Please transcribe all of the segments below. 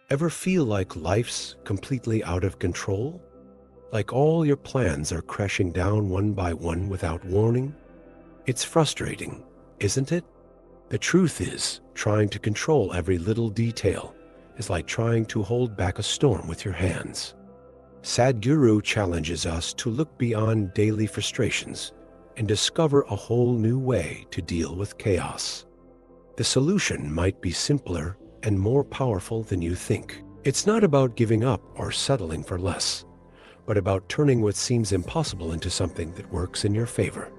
Ever feel like life's completely out of control? Like all your plans are crashing down one by one without warning? It's frustrating, isn't it? The truth is, trying to control every little detail is like trying to hold back a storm with your hands. Sadhguru challenges us to look beyond daily frustrations and discover a whole new way to deal with chaos. The solution might be simpler and more powerful than you think. It's not about giving up or settling for less, but about turning what seems impossible into something that works in your favor.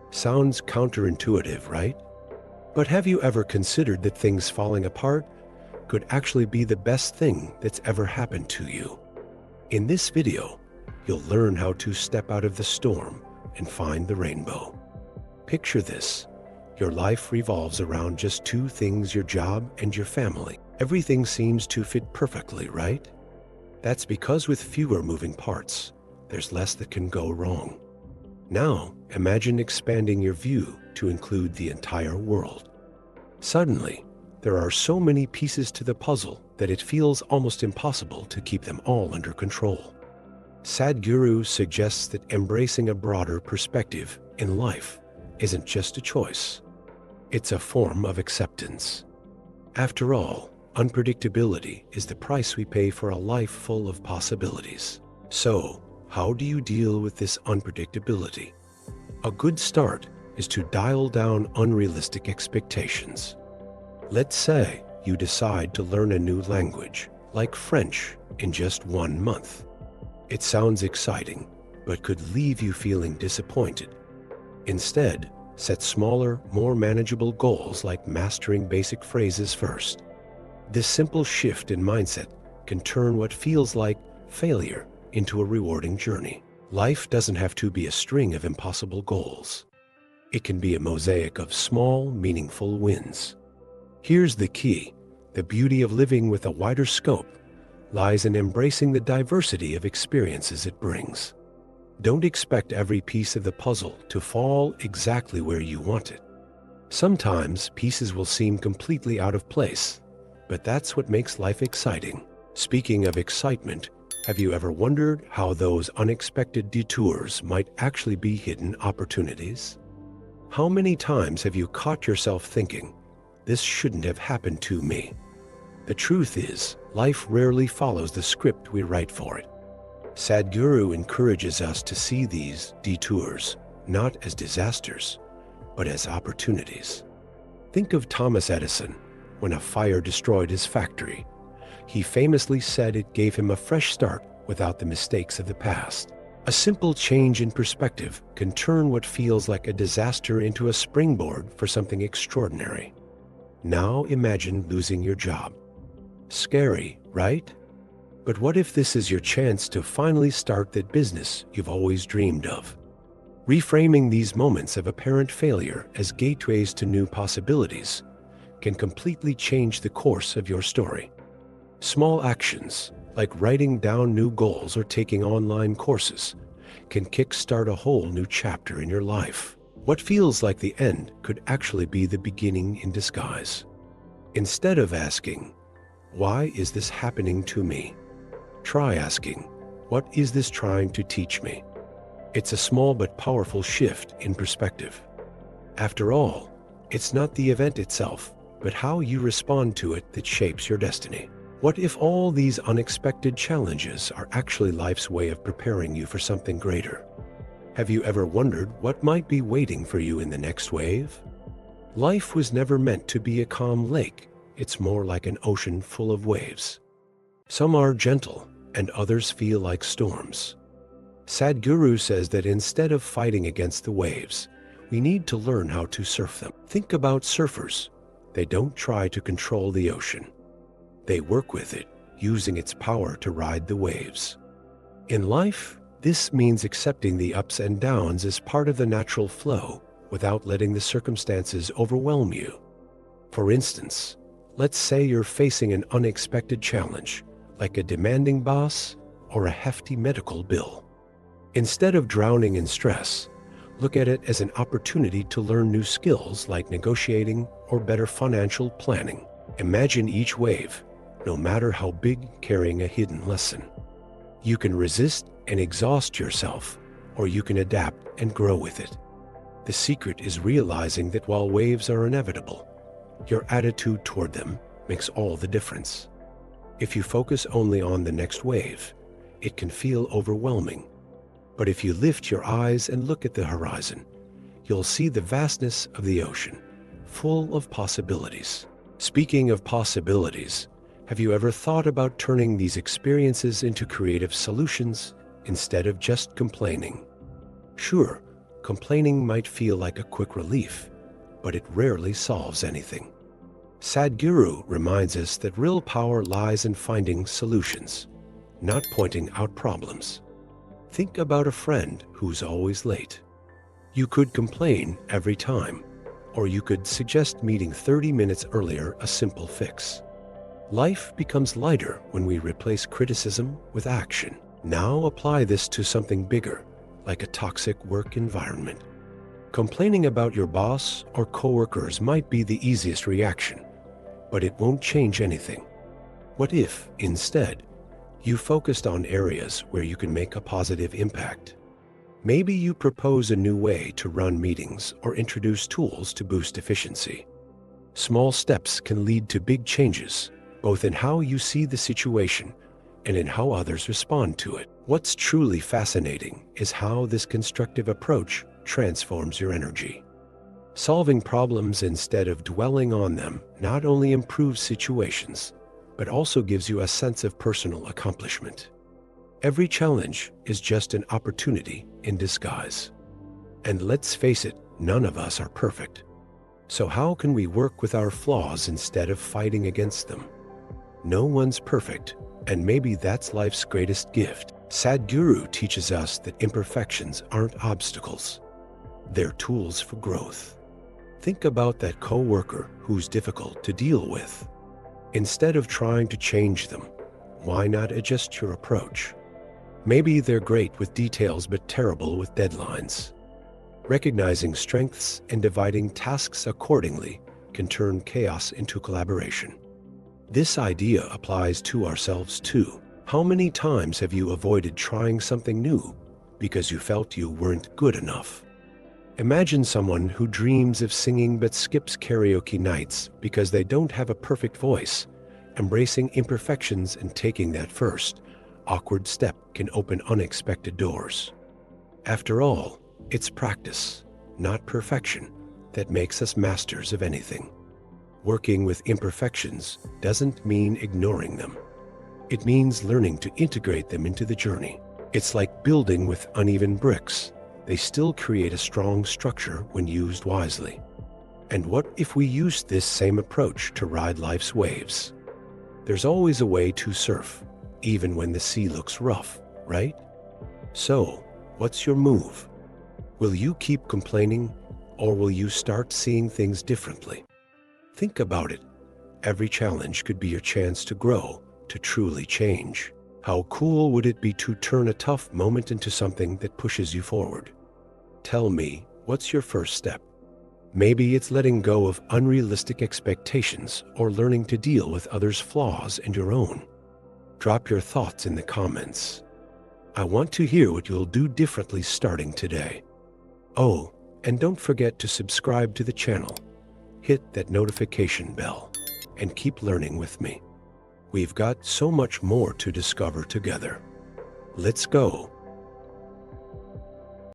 Sounds counterintuitive, right? But have you ever considered that things falling apart could actually be the best thing that's ever happened to you? In this video, you'll learn how to step out of the storm and find the rainbow. Picture this. Your life revolves around just two things: your job and your family. Everything seems to fit perfectly, right? That's because with fewer moving parts, there's less that can go wrong. Now, imagine expanding your view to include the entire world. Suddenly, there are so many pieces to the puzzle that it feels almost impossible to keep them all under control. Sadhguru suggests that embracing a broader perspective in life isn't just a choice. It's a form of acceptance. After all, unpredictability is the price we pay for a life full of possibilities. So, how do you deal with this unpredictability? A good start is to dial down unrealistic expectations. Let's say you decide to learn a new language, like French, in just 1 month. It sounds exciting, but could leave you feeling disappointed. Instead, set smaller, more manageable goals like mastering basic phrases first. This simple shift in mindset can turn what feels like failure into a rewarding journey. Life doesn't have to be a string of impossible goals. It can be a mosaic of small, meaningful wins. Here's the key. The beauty of living with a wider scope lies in embracing the diversity of experiences it brings. Don't expect every piece of the puzzle to fall exactly where you want it. Sometimes pieces will seem completely out of place, but that's what makes life exciting. Speaking of excitement, have you ever wondered how those unexpected detours might actually be hidden opportunities? How many times have you caught yourself thinking, "This shouldn't have happened to me"? The truth is, life rarely follows the script we write for it. Sadhguru encourages us to see these detours not as disasters, but as opportunities. Think of Thomas Edison. When a fire destroyed his factory, he famously said it gave him a fresh start without the mistakes of the past. A simple change in perspective can turn what feels like a disaster into a springboard for something extraordinary. Now imagine losing your job. Scary, right? But what if this is your chance to finally start that business you've always dreamed of? Reframing these moments of apparent failure as gateways to new possibilities can completely change the course of your story. Small actions, like writing down new goals or taking online courses, can kickstart a whole new chapter in your life. What feels like the end could actually be the beginning in disguise. Instead of asking, "Why is this happening to me?" try asking, "What is this trying to teach me?" It's a small but powerful shift in perspective. After all, it's not the event itself, but how you respond to it that shapes your destiny. What if all these unexpected challenges are actually life's way of preparing you for something greater? Have you ever wondered what might be waiting for you in the next wave? Life was never meant to be a calm lake. It's more like an ocean full of waves. Some are gentle, and others feel like storms. Sadhguru says that instead of fighting against the waves, we need to learn how to surf them. Think about surfers. They don't try to control the ocean. They work with it, using its power to ride the waves. In life, this means accepting the ups and downs as part of the natural flow without letting the circumstances overwhelm you. For instance, let's say you're facing an unexpected challenge, like a demanding boss or a hefty medical bill. Instead of drowning in stress, look at it as an opportunity to learn new skills like negotiating or better financial planning. Imagine each wave no matter how big, carrying a hidden lesson. You can resist and exhaust yourself, or you can adapt and grow with it. The secret is realizing that while waves are inevitable, your attitude toward them makes all the difference. If you focus only on the next wave, it can feel overwhelming. But if you lift your eyes and look at the horizon, you'll see the vastness of the ocean, full of possibilities. Speaking of possibilities, have you ever thought about turning these experiences into creative solutions instead of just complaining? Sure, complaining might feel like a quick relief, but it rarely solves anything. Sadhguru reminds us that real power lies in finding solutions, not pointing out problems. Think about a friend who's always late. You could complain every time, or you could suggest meeting 30 minutes earlier, a simple fix. Life becomes lighter when we replace criticism with action. Now apply this to something bigger, like a toxic work environment. Complaining about your boss or coworkers might be the easiest reaction, but it won't change anything. What if, instead, you focused on areas where you can make a positive impact? Maybe you propose a new way to run meetings or introduce tools to boost efficiency. Small steps can lead to big changes, both in how you see the situation and in how others respond to it. What's truly fascinating is how this constructive approach transforms your energy. Solving problems instead of dwelling on them not only improves situations, but also gives you a sense of personal accomplishment. Every challenge is just an opportunity in disguise. And let's face it, none of us are perfect. So how can we work with our flaws instead of fighting against them? No one's perfect, and maybe that's life's greatest gift. Sadhguru teaches us that imperfections aren't obstacles. They're tools for growth. Think about that coworker who's difficult to deal with. Instead of trying to change them, why not adjust your approach? Maybe they're great with details but terrible with deadlines. Recognizing strengths and dividing tasks accordingly can turn chaos into collaboration. This idea applies to ourselves too. How many times have you avoided trying something new because you felt you weren't good enough? Imagine someone who dreams of singing but skips karaoke nights because they don't have a perfect voice. Embracing imperfections and taking that first, awkward step can open unexpected doors. After all, it's practice, not perfection, that makes us masters of anything. Working with imperfections doesn't mean ignoring them. It means learning to integrate them into the journey. It's like building with uneven bricks. They still create a strong structure when used wisely. And what if we used this same approach to ride life's waves? There's always a way to surf, even when the sea looks rough, right? So, what's your move? Will you keep complaining, or will you start seeing things differently? Think about it. Every challenge could be your chance to grow, to truly change. How cool would it be to turn a tough moment into something that pushes you forward? Tell me, what's your first step? Maybe it's letting go of unrealistic expectations or learning to deal with others' flaws and your own. Drop your thoughts in the comments. I want to hear what you'll do differently starting today. Oh, and don't forget to subscribe to the channel. Hit that notification bell and keep learning with me. We've got so much more to discover together. Let's go.